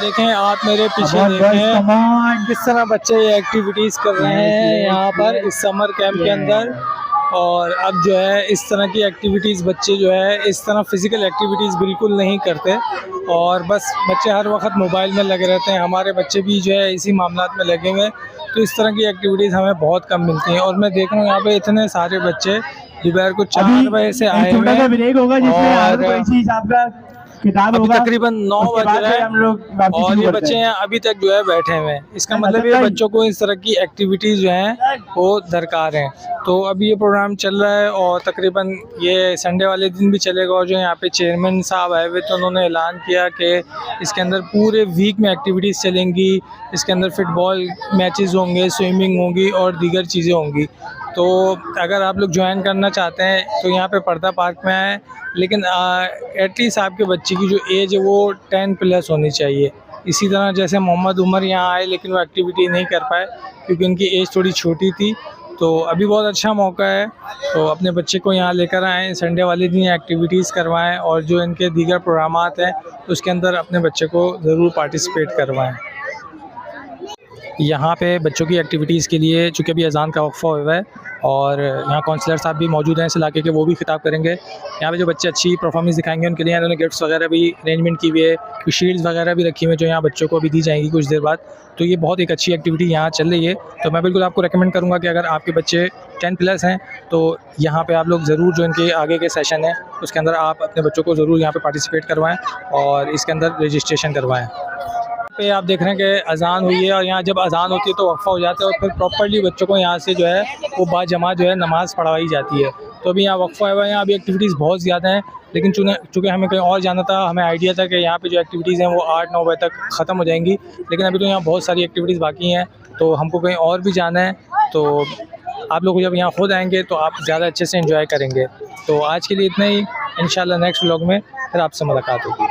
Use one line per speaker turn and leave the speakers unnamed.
देखें आप मेरे पीछे देखें किस तरह बच्चे ये एक्टिविटीज़ कर रहे हैं यहाँ पर इस समर कैंप के अंदर। और अब जो है इस तरह की एक्टिविटीज़ बच्चे जो है इस तरह फ़िज़िकल एक्टिविटीज़ बिल्कुल नहीं करते और बस बच्चे हर वक्त मोबाइल में लगे रहते हैं। हमारे बच्चे भी जो है इसी मामलात में लगे हुए हैं, तो इस तरह की एक्टिविटीज़ हमें बहुत कम मिलती हैं। और मैं देख रहा हूँ यहाँ पे इतने सारे बच्चे दोपहर को 4 बजे से आए हुए हैं और अभी तकरीबन 9 बज रहे हैं और ये बच्चे हैं अभी तक जो है बैठे हुए हैं। इसका मतलब ये बच्चों को इस तरह की एक्टिविटीज़ जो हैं वो दरकार हैं। तो अभी ये प्रोग्राम चल रहा है और तकरीबन ये संडे वाले दिन भी चलेगा। और जो यहाँ पे चेयरमैन साहब आए हुए तो उन्होंने ऐलान किया कि इसके अंदर पूरे वीक में एक्टिविटीज़ चलेंगी। इसके अंदर फुटबॉल मैचेस होंगे, स्विमिंग होंगी और दीगर चीज़ें होंगी। तो अगर आप लोग ज्वाइन करना चाहते हैं तो यहाँ पे पर्दा पार्क में आएँ, लेकिन एटलीस्ट आपके बच्चे की जो एज है वो 10+ होनी चाहिए। इसी तरह जैसे मोहम्मद उमर यहाँ आए लेकिन वो एक्टिविटी नहीं कर पाए क्योंकि उनकी एज थोड़ी छोटी थी। तो अभी बहुत अच्छा मौका है, तो अपने बच्चे को यहाँ लेकर आएँ, संडे वाले दिन एक्टिविटीज़ करवाएं और जो इनके दीगर प्रोग्रामात हैं उसके अंदर अपने बच्चे को ज़रूर पार्टिसिपेट करवाएं। यहाँ पे बच्चों की एक्टिविटीज़ के लिए चूँकि अभी अज़ान का वक्फ़ा हुआ है और यहाँ काउंसलर साहब भी मौजूद हैं इस इलाके के, वो भी खिताब करेंगे। यहाँ पे जो बच्चे अच्छी परफॉर्मेंस दिखाएंगे उनके लिए उन्होंने गिफ्ट्स वगैरह भी अरेंजमेंट की हुई है, कुछ शील्ड्स वगैरह भी रखी हुई हैं जो यहाँ बच्चों को अभी दी जाएंगी कुछ देर बाद। तो ये बहुत एक अच्छी एक्टिविटी यहाँ चल रही है। तो मैं बिल्कुल आपको रेकमेंड करूँगा कि अगर आपके बच्चे 10+ हैं तो यहाँ पे आप लोग ज़रूर जो इनके आगे के सेशन है उसके अंदर आप अपने बच्चों को ज़रूर यहाँ पे पार्टिसिपेट करवाएं और इसके अंदर रजिस्ट्रेशन करवाएं। पे आप देख रहे हैं कि अज़ान हुई है और यहाँ जब अज़ान होती है तो वक्फ़ा हो जाता है और फिर प्रॉपर्ली बच्चों को यहाँ से जो है वो बाजमात जो है नमाज़ पढ़वाई जाती है। तो अभी यहाँ वक्फ़ा हुआ है, यहाँ अभी एक्टिविटीज़ बहुत ज़्यादा हैं, लेकिन चूँकि हमें कहीं और जाना था, हमें आइडिया था कि यहाँ पे जो एक्टिविटीज़ हैं वो 8-9 बजे तक ख़त्म हो जाएंगी, लेकिन अभी तो यहाँ बहुत सारी एक्टिविटीज़ बाकी हैं, तो हमको कहीं और भी जाना है। तो आप लोग जब यहाँ खुद आएँगे तो आप ज़्यादा अच्छे से एंजॉय करेंगे। तो आज के लिए इतना ही, इंशाल्लाह नेक्स्ट व्लॉग में फिर आपसे मुलाकात होगी।